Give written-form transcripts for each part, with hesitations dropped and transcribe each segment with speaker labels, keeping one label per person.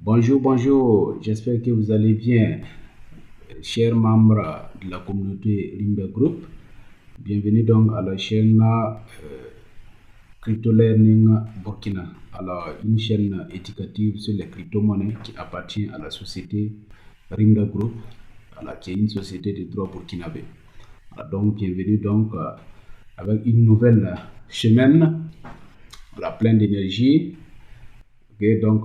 Speaker 1: Bonjour, bonjour, j'espère que vous allez bien, chers membres de la communauté Rimba Group. Bienvenue donc à la chaîne Crypto Learning Burkina. Alors, une chaîne éducative sur les crypto-monnaies qui appartient à la société Rimba Group, alors, qui est une société de droit burkinabé. Alors, donc, bienvenue donc avec une nouvelle semaine, pleine d'énergie. Ok, donc,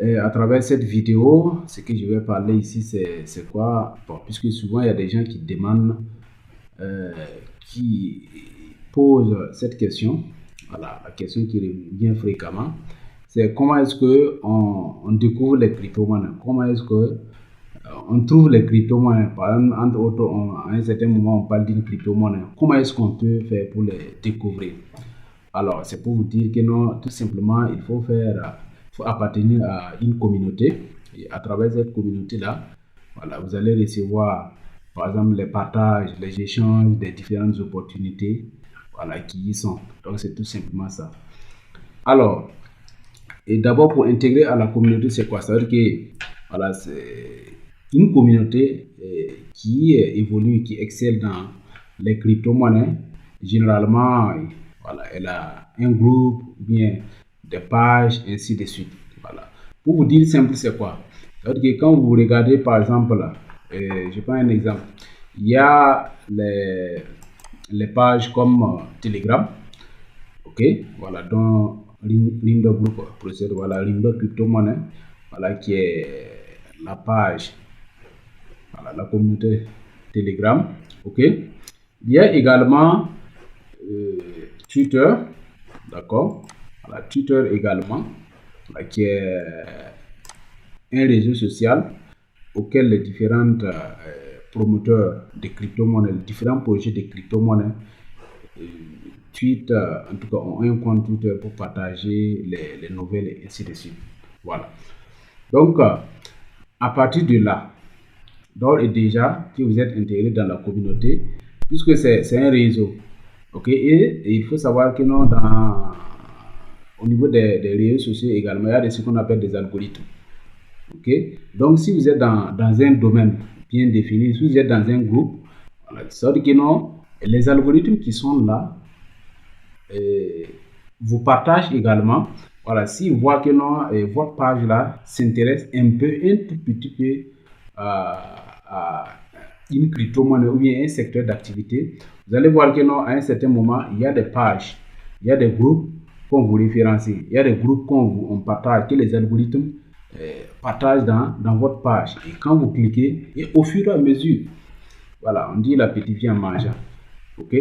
Speaker 1: et à travers cette vidéo, ce que je vais parler ici, c'est quoi? Bon, puisque souvent il y a des gens qui demandent, qui posent cette question. Voilà, la question qui revient fréquemment, c'est comment est-ce que on découvre les crypto-monnaies? Comment est-ce que on trouve les crypto-monnaies? Par exemple, entre autres, à un certain moment, on parle d'une crypto-monnaie. Comment est-ce qu'on peut faire pour les découvrir? Alors, c'est pour vous dire que non, tout simplement, il faut appartenir à une communauté. Et à travers cette communauté-là, voilà, vous allez recevoir, par exemple, les partages, les échanges des différentes opportunités, voilà, qui y sont. Donc, c'est tout simplement ça. Alors, et d'abord, pour intégrer à la communauté, c'est quoi? Ça veut dire que, voilà, c'est une communauté qui évolue, qui excelle dans les crypto-monnaies. Généralement, voilà, elle a un groupe, bien des pages, ainsi de suite. Voilà. Pour vous dire simple, c'est quoi? Ça veut dire que quand vous regardez, par exemple, je prends un exemple, il y a les pages comme Telegram, ok, voilà, dont Rimba Group procède, voilà, Rimba Crypto-monnaie, voilà, qui est la page, voilà, la communauté Telegram, ok. Il y a également Twitter, d'accord, voilà, Twitter également, voilà, qui est un réseau social auquel les différents promoteurs de crypto-monnaies, les différents projets de crypto-monnaies, en tout cas, ont un compte Twitter pour partager les nouvelles et ainsi de suite. Voilà. Donc, à partir de là, d'ores et déjà, que vous êtes intégré dans la communauté, puisque c'est un réseau. Ok, et il faut savoir que non, au niveau des réseaux sociaux également, il y a ce qu'on appelle des algorithmes. Ok, donc si vous êtes dans un domaine bien défini, si vous êtes dans un groupe, voilà, ça veut dire que non, les algorithmes qui sont là vous partagent également. Voilà, s'ils voient que non, votre page là s'intéresse un tout petit peu à une crypto-monnaie ou bien un secteur d'activité, vous allez voir que non, à un certain moment, il y a des pages, il y a des groupes qu'on vous référencie, il y a des groupes qu'on partage, que les algorithmes partagent dans votre page. Et quand vous cliquez, et au fur et à mesure, voilà, on dit l'appétit vient en mangeant. Ok,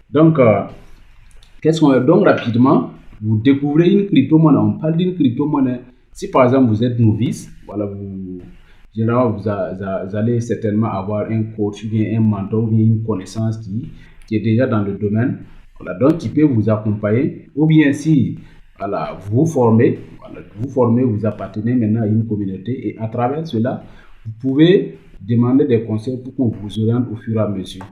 Speaker 1: donc, donc rapidement, vous découvrez une crypto-monnaie. On parle d'une crypto-monnaie. Si par exemple vous êtes novice, voilà, généralement vous allez certainement avoir un coach, ou bien un mentor, ou bien une connaissance qui est déjà dans le domaine, voilà, donc qui peut vous accompagner. Ou bien si voilà, vous formez, vous appartenez maintenant à une communauté et à travers cela, vous pouvez demander des conseils pour qu'on vous oriente au fur et à mesure.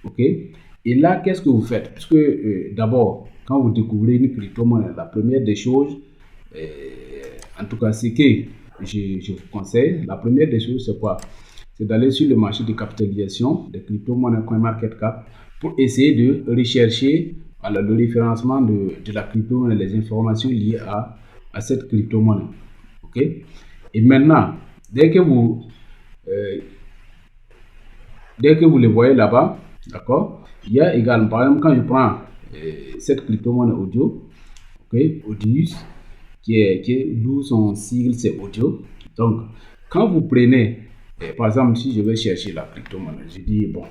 Speaker 1: Ok? Et là, qu'est-ce que vous faites? Parce que d'abord, quand vous découvrez une crypto-monnaie, la première des choses, en tout cas, c'est que je vous conseille, la première des choses, c'est quoi? C'est d'aller sur le marché de capitalisation des crypto-monnaies CoinMarketCap pour essayer de rechercher le référencement de la crypto-monnaie, les informations liées à cette crypto-monnaie. Ok? Et maintenant, dès que vous le voyez là-bas, d'accord, il y a également, par exemple, quand je prends cette crypto-monnaie audio, ok, Audius, d'où son sigle, c'est audio. Donc, quand vous prenez, par exemple, si je vais chercher la crypto-monnaie, je dis, bon,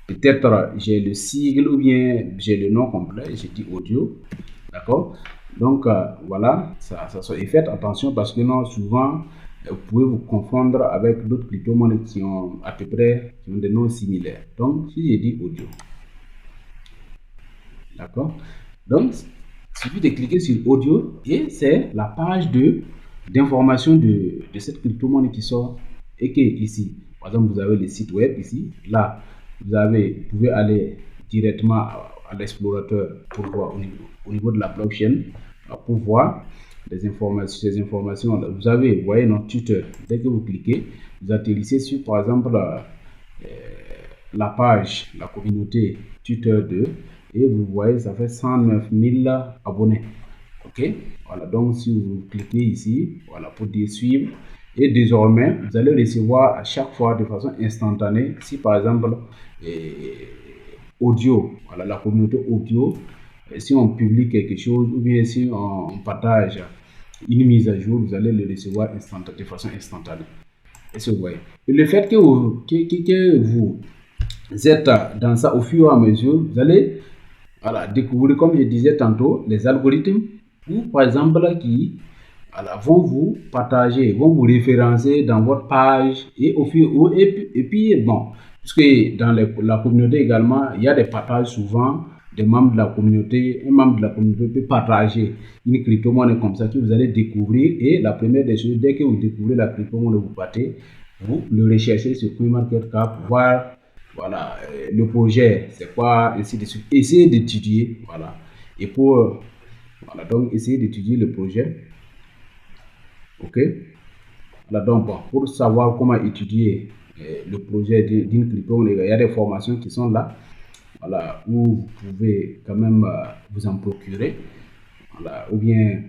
Speaker 1: peut-être j'ai le sigle ou bien j'ai le nom complet, je dis audio, d'accord. Donc, voilà, ça et faites attention parce que non, souvent, vous pouvez vous confondre avec d'autres crypto-monnaies qui ont à peu près des noms similaires. Donc, si je dis audio, d'accord. Donc, il suffit de cliquer sur audio et c'est la page d'information de cette crypto-monnaie qui sort et qui est ici. Par exemple, vous avez le site web ici. Là, vous pouvez aller directement à l'explorateur pour voir au niveau de la blockchain pour voir. ces informations. Vous avez, vous voyez notre tuteur. Dès que vous cliquez, vous atterrissez sur, par exemple, la page, la communauté tuteur 2, et vous voyez, ça fait 109 000 abonnés. Ok, voilà, donc si vous cliquez ici, voilà, pour dire suivre, et désormais, vous allez recevoir à chaque fois de façon instantanée, si par exemple, audio, voilà, la communauté audio, si on publie quelque chose, ou bien si on partage une mise à jour, vous allez le recevoir de façon instantanée. Est-ce que vous voyez? Et le fait que vous êtes dans ça au fur et à mesure, vous allez découvrir, comme je disais tantôt, les algorithmes, ou par exemple, qui vont vous partager, vont vous référencer dans votre page, et puis bon, puisque dans la communauté également, il y a des partages souvent des membres de la communauté. Un membre de la communauté peut partager une crypto-monnaie comme ça que vous allez découvrir, et la première des choses, dès que vous découvrez la crypto-monnaie, vous le recherchez sur CoinMarketCap, voir voilà, le projet, c'est quoi, ainsi de suite. Essayez d'étudier, voilà. Et voilà, donc essayez d'étudier le projet. Ok. Voilà, donc bon, pour savoir comment étudier le projet d'une crypto-monnaie, il y a des formations qui sont là, voilà, où vous pouvez quand même vous en procurer, voilà, ou bien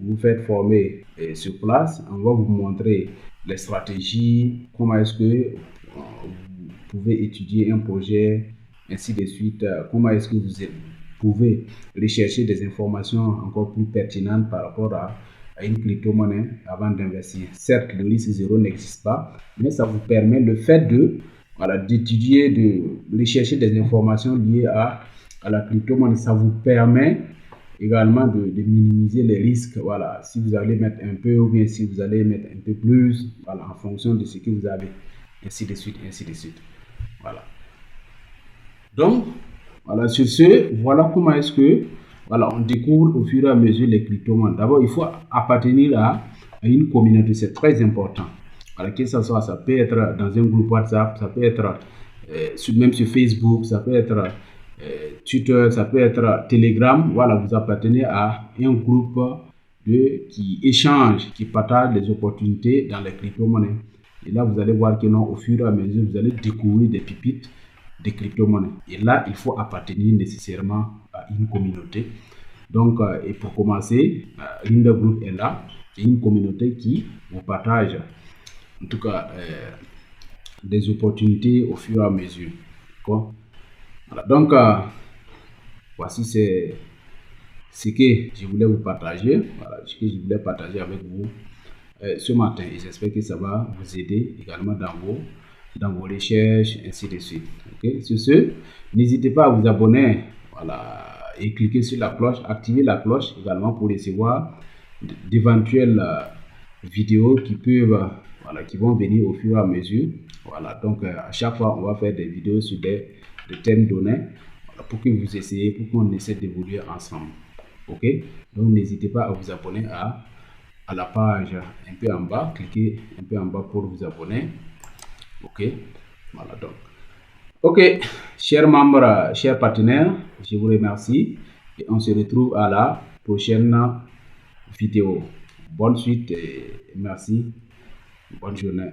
Speaker 1: vous faites former sur place. On va vous montrer les stratégies, comment est-ce que vous pouvez étudier un projet, ainsi de suite, comment est-ce que vous pouvez rechercher des informations encore plus pertinentes par rapport à une crypto-monnaie avant d'investir. Certes, le risque zéro n'existe pas, mais ça vous permet, le fait d'étudier, de rechercher des informations liées à la crypto-monnaie, ça vous permet également de minimiser les risques. Voilà, si vous allez mettre un peu, ou bien si vous allez mettre un peu plus, voilà, en fonction de ce que vous avez, ainsi de suite, ainsi de suite. Voilà. Donc, voilà, sur ce, voilà comment est-ce que on découvre au fur et à mesure les crypto-monnaies. D'abord, il faut appartenir à une communauté, c'est très important. Alors, que ça soit, ça peut être dans un groupe WhatsApp, ça peut être même sur Facebook, ça peut être Twitter, ça peut être Telegram. Voilà, vous appartenez à un groupe qui échange, qui partage les opportunités dans les crypto-monnaies. Et là, vous allez voir que non, au fur et à mesure, vous allez découvrir des pépites des crypto-monnaies. Et là, il faut appartenir nécessairement à une communauté. Donc, et pour commencer, Lynda Group est là. C'est une communauté qui vous partage, en tout cas, des opportunités au fur et à mesure. Voilà, donc, voici ce que je voulais vous partager. Voilà, ce que je voulais partager avec vous ce matin. Et j'espère que ça va vous aider également dans vos recherches, ainsi de suite. Okay? Sur ce, n'hésitez pas à vous abonner, voilà, et cliquer sur la cloche, activer la cloche également pour recevoir d'éventuelles vidéos qui peuvent, voilà, qui vont venir au fur et à mesure. Voilà, donc à chaque fois, on va faire des vidéos sur des thèmes donnés, voilà, pour que vous essayiez, pour qu'on essaie d'évoluer ensemble. Ok, donc n'hésitez pas à vous abonner à la page un peu en bas, cliquez un peu en bas pour vous abonner. Ok, voilà donc. Ok, chers membres, chers partenaires, je vous remercie et on se retrouve à la prochaine vidéo. Bonne suite et merci. Bonne journée.